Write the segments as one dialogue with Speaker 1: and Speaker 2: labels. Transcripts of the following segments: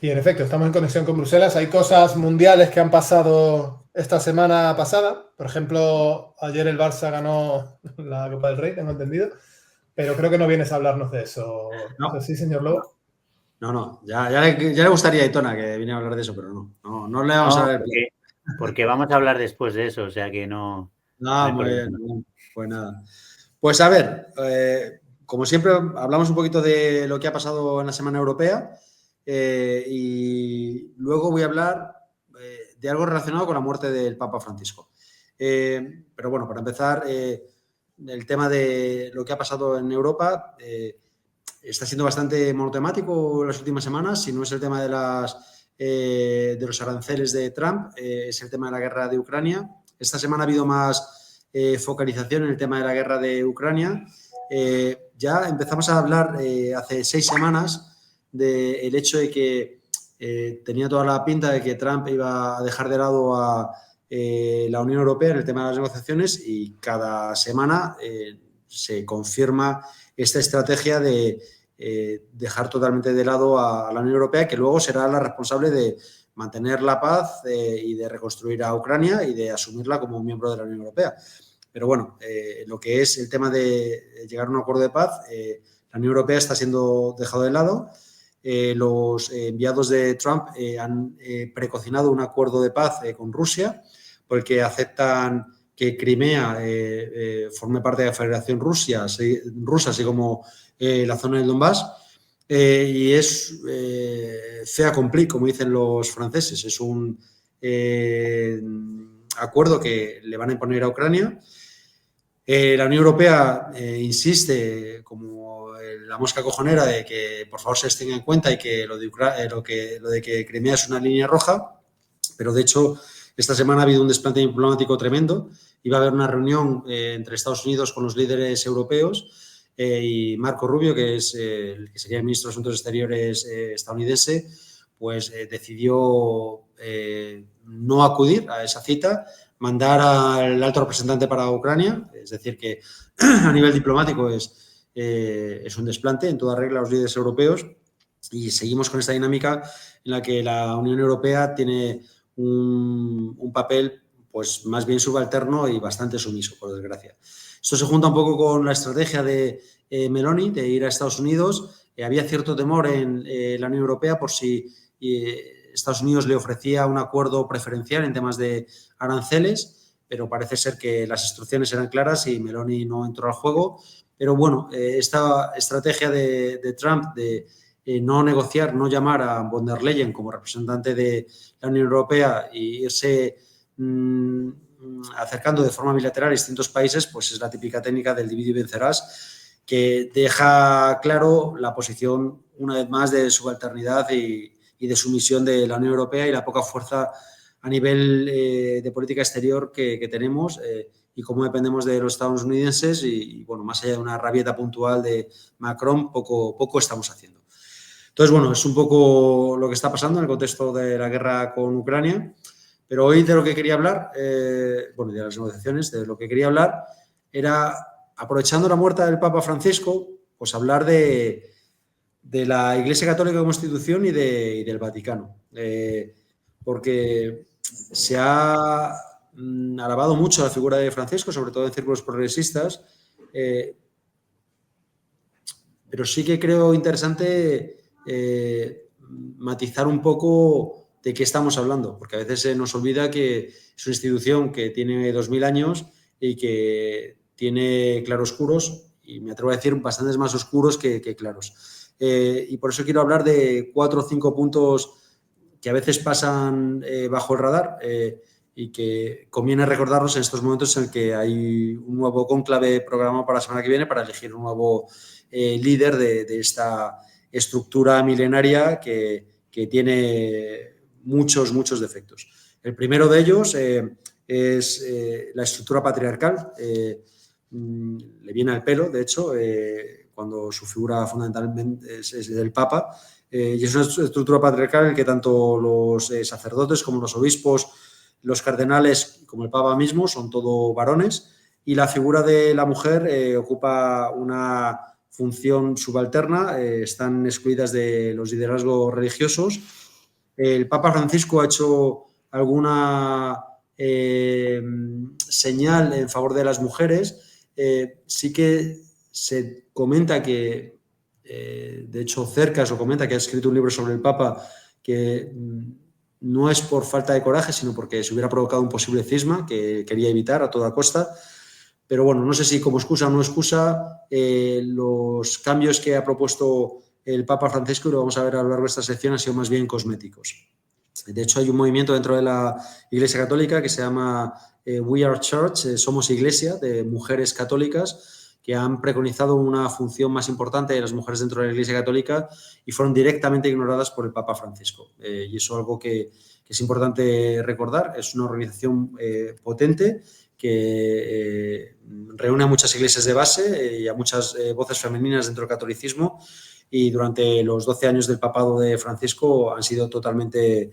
Speaker 1: Y en efecto, estamos en conexión con Bruselas. Hay cosas mundiales que han pasado esta semana pasada. Por ejemplo, ayer el Barça ganó la Copa del Rey, tengo entendido. Pero creo que no vienes a hablarnos de eso.
Speaker 2: No.
Speaker 1: ¿Sí, señor Lobo?
Speaker 2: No. Ya le gustaría a Aitona que viniera a hablar de eso, pero no le vamos a hablar.
Speaker 3: Porque vamos a hablar después de eso, o sea que no.
Speaker 2: Muy bien. Pues nada. Pues a ver, como siempre, hablamos un poquito de lo que ha pasado en la Semana Europea y luego voy a hablar de algo relacionado con la muerte del Papa Francisco. Pero bueno, para empezar, el tema de lo que ha pasado en Europa está siendo bastante monotemático en las últimas semanas. Si no es el tema de los aranceles de Trump, es el tema de la guerra de Ucrania. Esta semana ha habido más focalización en el tema de la guerra de Ucrania. Ya empezamos a hablar hace 6 semanas del hecho de que tenía toda la pinta de que Trump iba a dejar de lado a la Unión Europea en el tema de las negociaciones y cada semana se confirma esta estrategia de dejar totalmente de lado a la Unión Europea, que luego será la responsable de mantener la paz y de reconstruir a Ucrania y de asumirla como un miembro de la Unión Europea. Pero bueno, lo que es el tema de llegar a un acuerdo de paz, la Unión Europea está siendo dejado de lado. Los enviados de Trump han precocinado un acuerdo de paz con Rusia, porque aceptan que Crimea forme parte de la Federación Rusa, así como la zona del Donbass. Y es fait accompli, como dicen los franceses. Es un acuerdo que le van a imponer a Ucrania. La Unión Europea insiste como la mosca cojonera de que por favor se les tenga en cuenta y que lo de que Crimea es una línea roja, pero de hecho esta semana ha habido un desplante diplomático tremendo. Iba a haber una reunión entre Estados Unidos con los líderes europeos y Marco Rubio, que es el que sería el ministro de Asuntos Exteriores estadounidense, pues decidió no acudir a esa cita, mandar al alto representante para Ucrania, es decir, que a nivel diplomático es un desplante en toda regla a los líderes europeos y seguimos con esta dinámica en la que la Unión Europea tiene un papel pues más bien subalterno y bastante sumiso, por desgracia. Esto se junta un poco con la estrategia de Meloni de ir a Estados Unidos. Había cierto temor en la Unión Europea por si Estados Unidos le ofrecía un acuerdo preferencial en temas de aranceles, pero parece ser que las instrucciones eran claras y Meloni no entró al juego. Pero bueno, esta estrategia de Trump de no negociar, no llamar a von der Leyen como representante de la Unión Europea y irse acercando de forma bilateral a distintos países, pues es la típica técnica del divide y vencerás, que deja claro la posición, una vez más, de subalternidad y de sumisión de la Unión Europea y la poca fuerza a nivel de política exterior que tenemos y cómo dependemos de los estadounidenses y, bueno, más allá de una rabieta puntual de Macron, poco estamos haciendo. Entonces, bueno, es un poco lo que está pasando en el contexto de la guerra con Ucrania, pero hoy de lo que quería hablar, de las negociaciones, de lo que quería hablar era, aprovechando la muerte del Papa Francisco, pues hablar de la Iglesia Católica como institución y del Vaticano. Porque se ha alabado mucho la figura de Francisco, sobre todo en círculos progresistas, pero sí que creo interesante matizar un poco de qué estamos hablando, porque a veces se nos olvida que es una institución que tiene 2000 años y que tiene claroscuros, y me atrevo a decir bastantes más oscuros que claros. Y por eso quiero hablar de 4 o 5 puntos que a veces pasan bajo el radar y que conviene recordarlos en estos momentos en el que hay un nuevo cónclave programado para la semana que viene para elegir un nuevo líder de esta estructura milenaria que tiene muchos defectos. El primero de ellos es la estructura patriarcal. Le viene al pelo, de hecho, cuando su figura fundamentalmente es del Papa. Y es una estructura patriarcal en que tanto los sacerdotes como los obispos, los cardenales como el Papa mismo son todo varones, y la figura de la mujer ocupa una función subalterna, están excluidas de los liderazgos religiosos el Papa Francisco ha hecho alguna señal en favor de las mujeres. Sí que se comenta que, de hecho, Cercas lo comenta, que ha escrito un libro sobre el Papa, que no es por falta de coraje, sino porque se hubiera provocado un posible cisma que quería evitar a toda costa. Pero bueno, no sé si como excusa o no excusa, los cambios que ha propuesto el Papa Francisco, y lo vamos a ver a lo largo de esta sección, han sido más bien cosméticos. De hecho, hay un movimiento dentro de la Iglesia Católica que se llama We Are Church, Somos Iglesia, de mujeres católicas, que han preconizado una función más importante de las mujeres dentro de la Iglesia Católica y fueron directamente ignoradas por el Papa Francisco. Y eso es algo que es importante recordar. Es una organización potente que reúne a muchas iglesias de base y a muchas voces femeninas dentro del catolicismo, y durante los 12 años del papado de Francisco han sido totalmente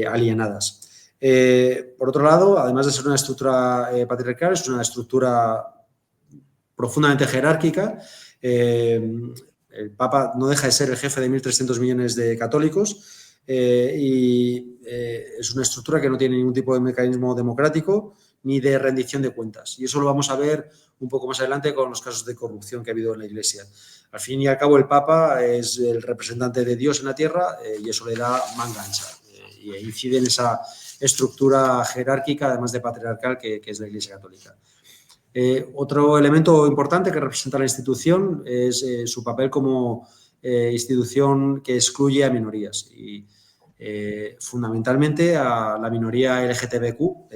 Speaker 2: alienadas. Por otro lado, además de ser una estructura patriarcal, es una estructura profundamente jerárquica. El Papa no deja de ser el jefe de 1.300 millones de católicos y es una estructura que no tiene ningún tipo de mecanismo democrático ni de rendición de cuentas. Y eso lo vamos a ver un poco más adelante con los casos de corrupción que ha habido en la Iglesia. Al fin y al cabo, el Papa es el representante de Dios en la tierra y eso le da manga ancha y incide en esa estructura jerárquica, además de patriarcal, que es la Iglesia Católica. Otro elemento importante que representa la institución es su papel como institución que excluye a minorías y fundamentalmente a la minoría LGTBQ+.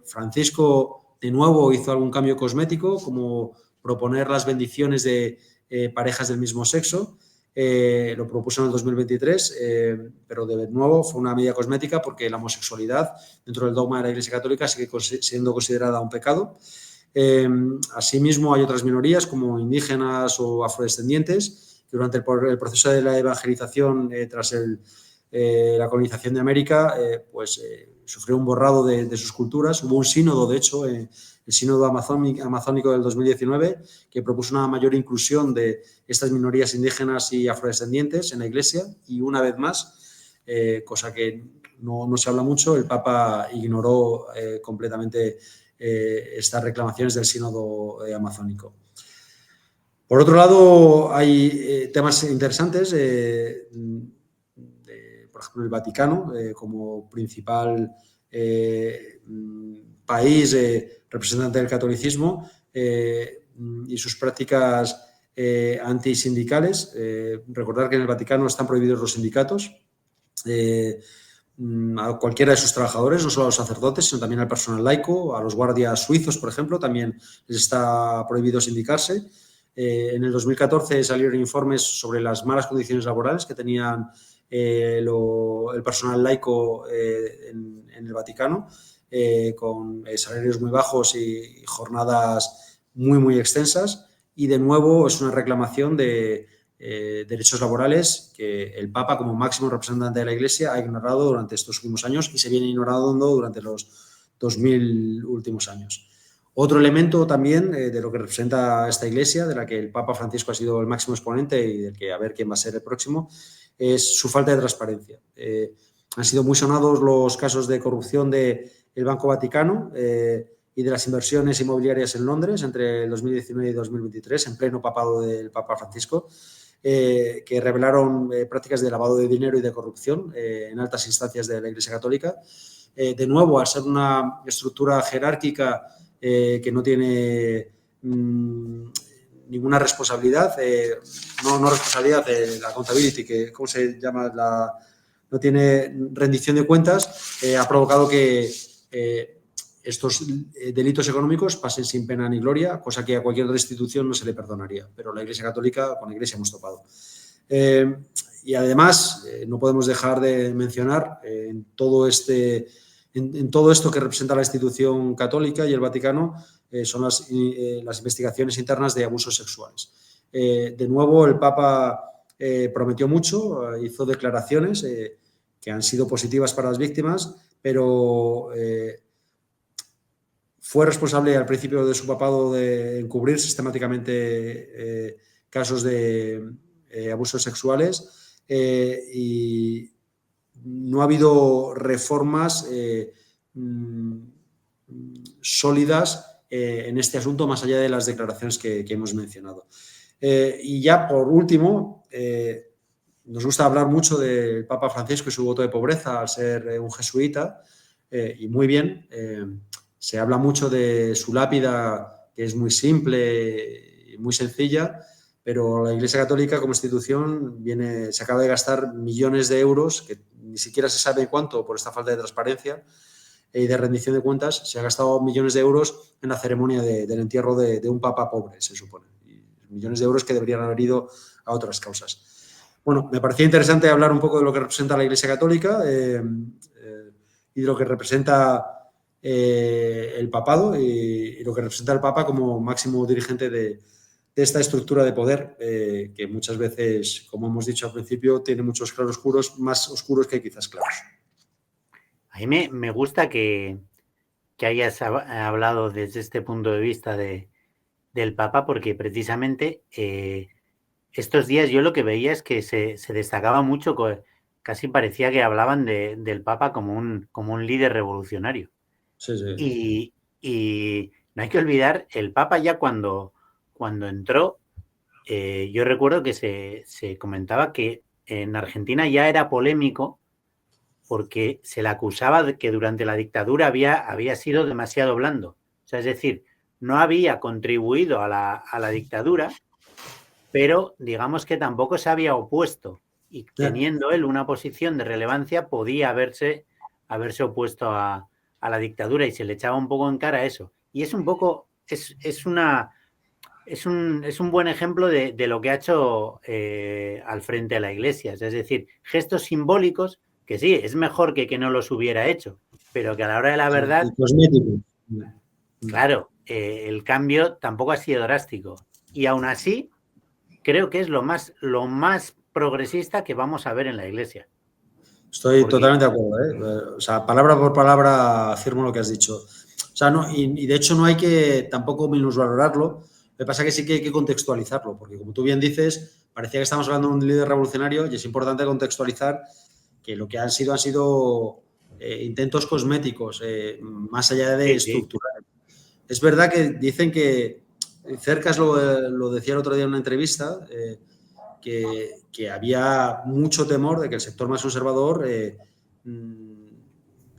Speaker 2: Francisco, de nuevo, hizo algún cambio cosmético, como proponer las bendiciones de parejas del mismo sexo. Lo propuso en el 2023, pero de nuevo fue una medida cosmética porque la homosexualidad dentro del dogma de la Iglesia Católica sigue siendo considerada un pecado. Asimismo, hay otras minorías como indígenas o afrodescendientes que durante el proceso de la evangelización tras la colonización de América sufrió un borrado de sus culturas. Hubo un sínodo, de hecho, el sínodo amazónico del 2019, que propuso una mayor inclusión de estas minorías indígenas y afrodescendientes en la Iglesia y una vez más, cosa que no se habla mucho, el Papa ignoró completamente estas reclamaciones del sínodo amazónico. Por otro lado, hay temas interesantes, por ejemplo, el Vaticano como principal país representante del catolicismo y sus prácticas antisindicales. Recordar que en el Vaticano están prohibidos los sindicatos a cualquiera de sus trabajadores, no solo a los sacerdotes, sino también al personal laico, a los guardias suizos, por ejemplo, también les está prohibido sindicarse. En el 2014 salieron informes sobre las malas condiciones laborales que tenían el personal laico en el Vaticano, con salarios muy bajos y jornadas muy, muy extensas. Y de nuevo es una reclamación de derechos laborales que el Papa, como máximo representante de la Iglesia, ha ignorado durante estos últimos años y se viene ignorando durante los 2000 últimos años. Otro elemento también de lo que representa esta Iglesia, de la que el Papa Francisco ha sido el máximo exponente y del que a ver quién va a ser el próximo, es su falta de transparencia. Han sido muy sonados los casos de corrupción del Banco Vaticano y de las inversiones inmobiliarias en Londres entre el 2019 y 2023, en pleno papado del Papa Francisco, que revelaron prácticas de lavado de dinero y de corrupción en altas instancias de la Iglesia Católica. De nuevo, al ser una estructura jerárquica que no tiene ninguna responsabilidad, no responsabilidad de la accountability, que ¿cómo se llama? No tiene rendición de cuentas, ha provocado que estos delitos económicos pasen sin pena ni gloria, cosa que a cualquier otra institución no se le perdonaría, pero la Iglesia Católica, con la Iglesia hemos topado. Y además, no podemos dejar de mencionar en todo esto que representa la institución católica y el Vaticano, son las investigaciones internas de abusos sexuales. De nuevo, el Papa prometió mucho, hizo declaraciones que han sido positivas para las víctimas, pero fue responsable al principio de su papado de encubrir sistemáticamente casos de abusos sexuales. y no ha habido reformas sólidas en este asunto, más allá de las declaraciones que hemos mencionado. Y ya por último, nos gusta hablar mucho del Papa Francisco y su voto de pobreza al ser un jesuita, y muy bien, se habla mucho de su lápida, que es muy simple y muy sencilla, pero la Iglesia Católica como institución se acaba de gastar millones de euros, que ni siquiera se sabe cuánto por esta falta de transparencia y de rendición de cuentas. Se ha gastado millones de euros en la ceremonia del entierro de un papa pobre, se supone. Y millones de euros que deberían haber ido a otras causas. Bueno, me parecía interesante hablar un poco de lo que representa la Iglesia Católica y de lo que representa el papado y lo que representa el Papa como máximo dirigente de esta estructura de poder que muchas veces, como hemos dicho al principio, tiene muchos claroscuros, más oscuros que quizás claros.
Speaker 3: A mí me gusta que hayas hablado desde este punto de vista del Papa, porque precisamente estos días yo lo que veía es que se destacaba mucho, casi parecía que hablaban del Papa como un líder revolucionario.
Speaker 2: Sí, sí.
Speaker 3: Y no hay que olvidar, el Papa ya cuando entró, yo recuerdo que se comentaba que en Argentina ya era polémico porque se le acusaba de que durante la dictadura había sido demasiado blando. O sea, es decir, no había contribuido a la dictadura, pero digamos que tampoco se había opuesto. Y teniendo él una posición de relevancia, podía haberse opuesto a la dictadura y se le echaba un poco en cara eso. Y es un poco, es un buen ejemplo de lo que ha hecho al frente de la Iglesia. Es decir, gestos simbólicos que sí, es mejor que no los hubiera hecho, pero que a la hora de la verdad, claro, el cambio tampoco ha sido drástico. Y aún así, creo que es lo más progresista que vamos a ver en la Iglesia.
Speaker 2: Estoy totalmente de acuerdo, O sea, palabra por palabra afirmo lo que has dicho. O sea, no, y de hecho no hay que tampoco minusvalorarlo. Lo que pasa es que sí que hay que contextualizarlo, porque como tú bien dices, parecía que estamos hablando de un líder revolucionario y es importante contextualizar que lo que han sido intentos cosméticos, más allá de estructurales. Es verdad que dicen que Cercas lo decía el otro día en una entrevista, que había mucho temor de que el sector más conservador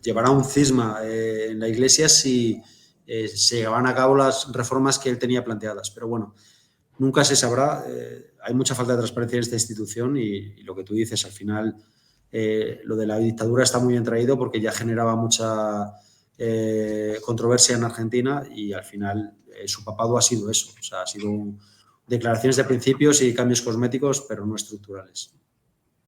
Speaker 2: llevara un cisma en la Iglesia si se llevaban a cabo las reformas que él tenía planteadas. Pero bueno, nunca se sabrá. Hay mucha falta de transparencia en esta institución y lo que tú dices, al final, lo de la dictadura está muy bien traído porque ya generaba mucha controversia en Argentina y al final su papado ha sido eso. O sea, ha sido declaraciones de principios y cambios cosméticos, pero no estructurales.